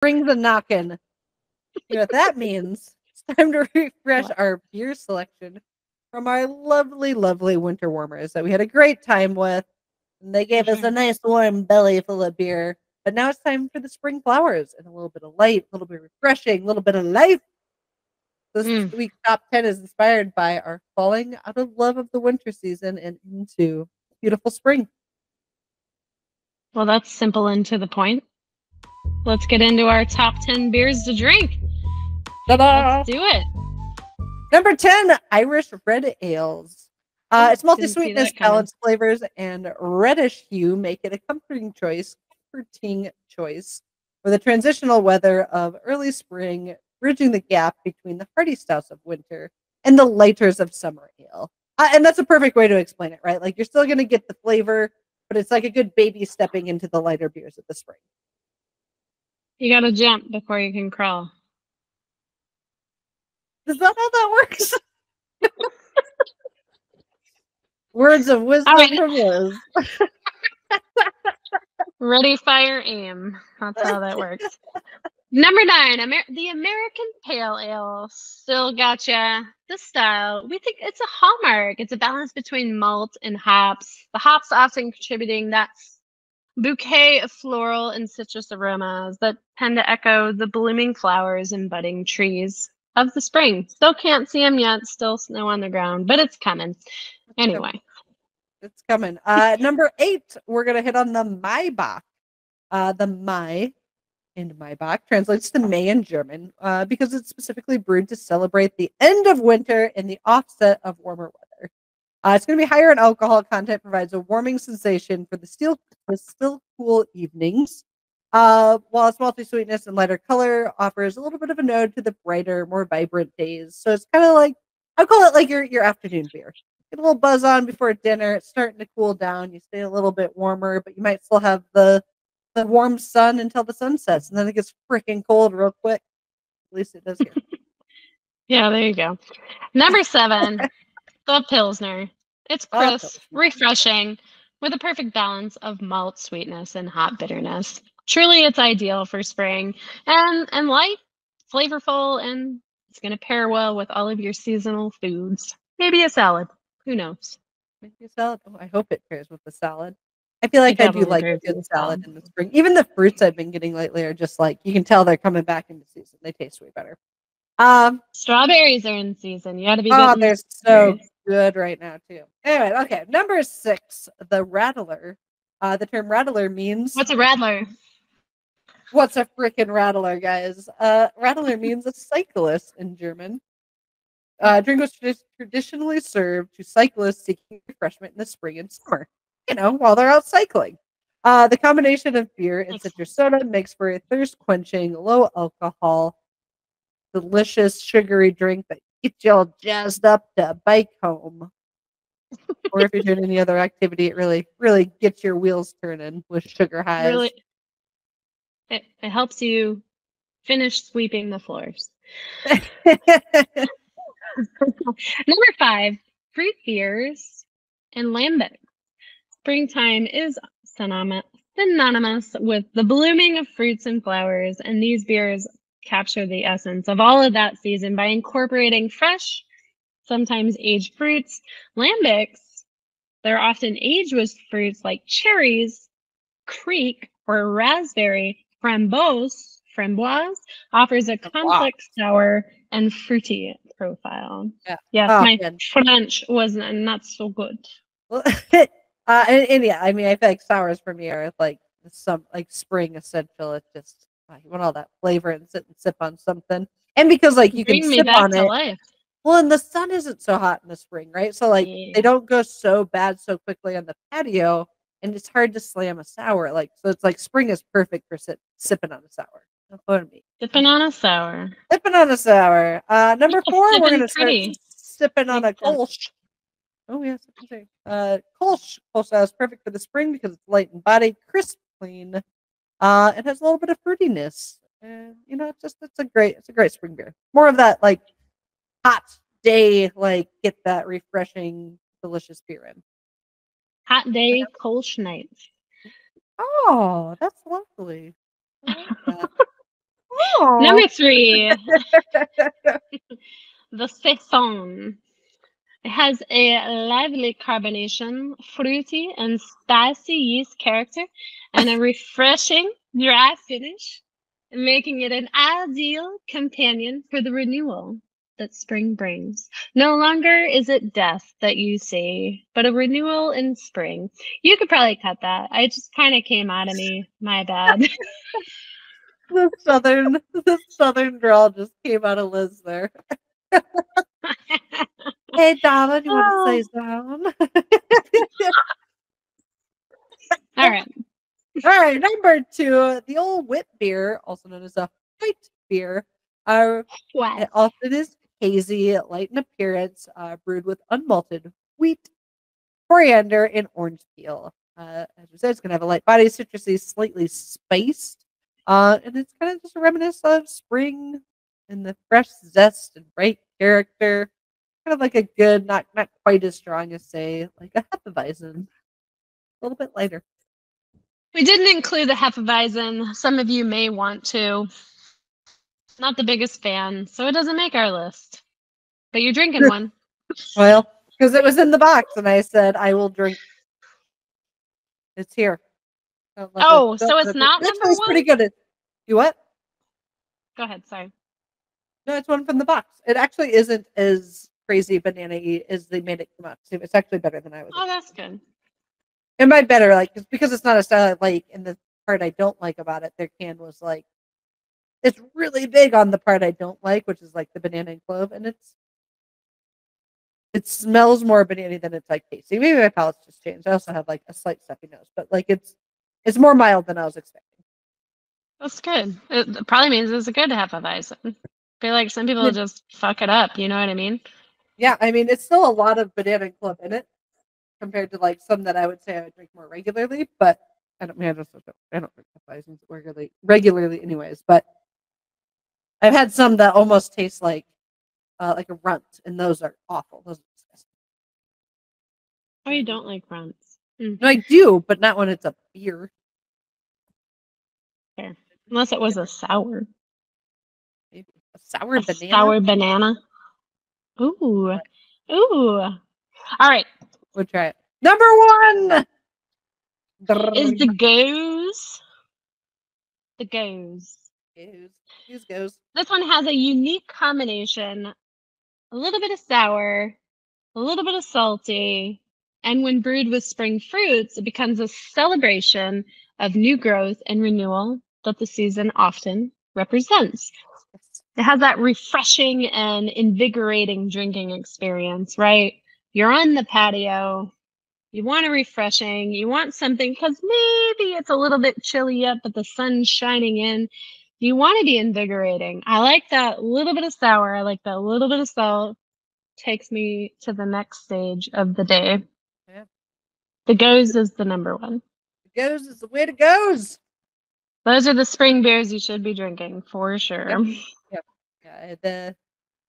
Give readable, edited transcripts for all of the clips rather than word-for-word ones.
Spring's a knockin'. You know what that means? It's time to refresh our beer selection from our lovely, lovely winter warmers that we had a great time with. And they gave us a nice warm belly full of beer. But now it's time for the spring flowers and a little bit of light, a little bit refreshing, a little bit of life. This week's top 10 is inspired by our falling out of love of the winter season and into beautiful spring. Well, that's simple and to the point. Let's get into our top 10 beers to drink. Ta-da! Let's do it. Number 10, Irish Red Ales. Its multi-sweetness, balanced flavors, and reddish hue make it a comforting choice for the transitional weather of early spring, bridging the gap between the hearty stouts of winter and the lighters of summer ale. And that's a perfect way to explain it, right? Like you're still going to get the flavor, but it's like a good baby stepping into the lighter beers of the spring. You got to jump before you can crawl. Is that how that works? Words of wisdom from Liz. Ready, fire, aim. That's how that works. Number 9, the American Pale Ale. Still gotcha. This style, we think it's a hallmark. It's a balance between malt and hops. The hops often contributing that bouquet of floral and citrus aromas that tend to echo the blooming flowers and budding trees of the spring. Still can't see them yet. Still snow on the ground, but it's coming. Anyway. It's coming. Number 8, we're going to hit on the Maibach. The Mai in Maibach translates to May in German because it's specifically brewed to celebrate the end of winter and the offset of warmer weather. It's going to be higher in alcohol content, provides a warming sensation for the still cool evenings. While its multi-sweetness and lighter color offers a little bit of a nod to the brighter, more vibrant days. So it's kind of like, I call it like your afternoon beer. Get a little buzz on before dinner. It's starting to cool down. You stay a little bit warmer, but you might still have the warm sun until the sun sets, and then it gets freaking cold real quick. At least it does here. Yeah, there you go. Number 7, the Pilsner. It's crisp, refreshing, with a perfect balance of malt sweetness and hop bitterness. Truly, it's ideal for spring and light, flavorful, and it's going to pair well with all of your seasonal foods. Maybe a salad. Who knows? Maybe a salad. Oh, I hope it pairs with the salad. I feel like I do like a good salad in the spring. Even the fruits I've been getting lately are just like, you can tell they're coming back into season. They taste way better. Strawberries are in season. You got to be good. Oh, they're so good right now too. Anyway, okay. Number 6, the Rattler. The term rattler means... What's a rattler? What's a freaking rattler, guys? Rattler means a cyclist in German. Drink was traditionally served to cyclists seeking refreshment in the spring and summer, while they're out cycling. The combination of beer and citrus soda makes for a thirst-quenching, low-alcohol, delicious, sugary drink that gets you all jazzed up to bike home. Or if you're doing any other activity, it really, really gets your wheels turning with sugar highs. Really, it helps you finish sweeping the floors. Number 5, fruit beers and lambic. Springtime is synonymous with the blooming of fruits and flowers, and these beers capture the essence of all of that season by incorporating fresh, sometimes aged fruits. Lambics, they're often aged with fruits like cherries, creek, or raspberry. Framboise offers a complex sour and fruity profile. Yeah. Yes, my French was not so good. Well, and yeah, I mean, I feel like sours for me are like some like spring essential. It's just you want all that flavor and sit and sip on something. And because like you can sip on it. Life. Well, and the sun isn't so hot in the spring, right? So like they don't go so bad so quickly on the patio, and it's hard to slam a sour. Like so, it's like spring is perfect for sipping on a sour. That's what I mean. Sipping on a sour. Sipping on a sour. Number 4, we're gonna start sipping on a Kolsch. Oh yes, Kolsch. Kolsch is perfect for the spring because it's light in body, crisp, clean. It has a little bit of fruitiness, and it's a great spring beer. More of that like hot day, like get that refreshing, delicious beer in. Hot day, Kolsch nights. Oh, that's lovely. I like that. Number 3, the saison. It has a lively carbonation, fruity and spicy yeast character, and a refreshing dry finish, making it an ideal companion for the renewal that spring brings. No longer is it death that you see, but a renewal in spring. You could probably cut that. I just kind of came out of me. My bad. The southern drawl just came out of Liz there. Hey, Donna, do you want to say something? All right. All right, number 2, the old wit beer, also known as a white beer. What? It often is hazy, light in appearance, brewed with unmalted wheat, coriander, and orange peel. As we said, it's going to have a light body, citrusy, slightly spiced. And it's kind of just a reminiscence of spring and the fresh zest and bright character. Kind of like a good, not quite as strong as, say, like a Hefeweizen. A little bit lighter. We didn't include the Hefeweizen. Some of you may want to. Not the biggest fan, so it doesn't make our list. But you're drinking one. Well, because it was in the box, and I said, I will drink. It's here. Oh, so it's not number 1? It's pretty good. You what? Go ahead, sorry. No, it's one from the box. It actually isn't as crazy banana-y as they made it come out. It's actually better than I was. Oh, that's good. And by better, like, because it's not a style I like, and the part I don't like about it, their can was like, it's really big on the part I don't like, which is like the banana and clove, and it smells more banana than it's like tasty. Maybe my palate's just changed. I also have like a slight stuffy nose, but like it's more mild than I was expecting. That's good. It probably means it's good to have a Hefeweizen. I feel like some people just fuck it up. You know what I mean? Yeah, I mean, it's still a lot of banana and clove in it compared to like some that I would say I would drink more regularly, but I don't drink Hefeweizens regularly anyways, but I've had some that almost taste like a runt, and those are awful. Those are disgusting. Oh, you don't like runts? No, I do, but not when it's a beer. Fair. Unless it was a sour. Maybe a sour banana. Sour banana. Ooh. Ooh. All right. We'll try it. Number 1 is the Gose. The Gose. Gose. This one has a unique combination. A little bit of sour, a little bit of salty, and when brewed with spring fruits, it becomes a celebration of new growth and renewal that the season often represents. It has that refreshing and invigorating drinking experience, right? You're on the patio, you want a refreshing, you want something because maybe it's a little bit chilly up, but the sun's shining in. You want to be invigorating. I like that little bit of sour. I like that little bit of salt. Takes me to the next stage of the day. Yeah. The Gose is the number 1. The Gose is the way to goes. Those are the spring beers you should be drinking for sure. Yep. Yeah.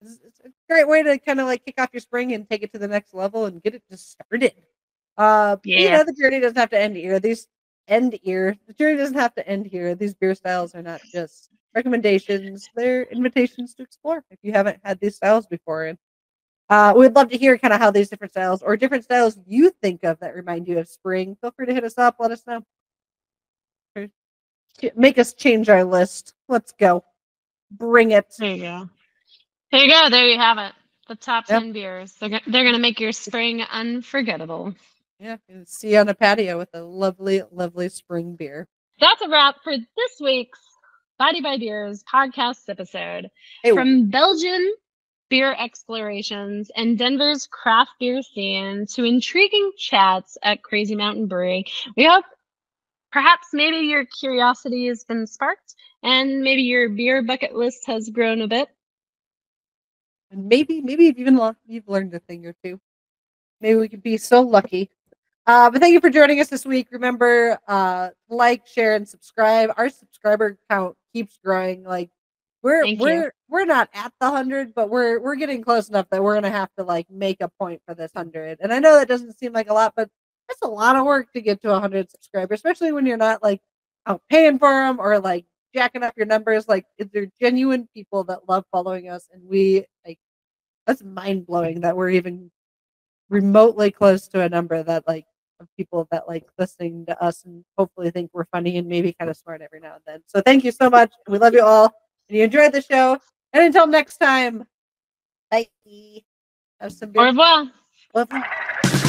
It's a great way to kind of like kick off your spring and take it to the next level and get it just started. Yeah. The journey doesn't have to end here. The journey doesn't have to end here. These beer styles are not just recommendations; they're invitations to explore. If you haven't had these styles before, and we'd love to hear kind of how these different styles or different styles you think of that remind you of spring. Feel free to hit us up. Let us know. Make us change our list. Let's go. Bring it. There you go. There you go. There you have it. The top 10 beers. They're going to make your spring unforgettable. Yeah. See you on a patio with a lovely, lovely spring beer. That's a wrap for this week's Body by Beers podcast episode. From Belgian beer explorations and Denver's craft beer scene to intriguing chats at Crazy Mountain Brewing, we hope perhaps maybe your curiosity has been sparked and maybe your beer bucket list has grown a bit. And maybe you've learned a thing or two. Maybe we could be so lucky. But thank you for joining us this week. Remember, like, share, and subscribe. Our subscriber count keeps growing. Like we're not at the 100, but we're getting close enough that we're gonna have to like make a point for this 100. And I know that doesn't seem like a lot, but that's a lot of work to get to 100 subscribers, especially when you're not like out paying for them or like jacking up your numbers. Like, they're genuine people that love following us, and we like that's mind blowing that we're even remotely close to a number that like of people that like listening to us and hopefully think we're funny and maybe kind of smart every now and then. So thank you so much. We love you all, and you enjoyed the show. And until next time, bye. Have some Au beer. revoir. Au revoir.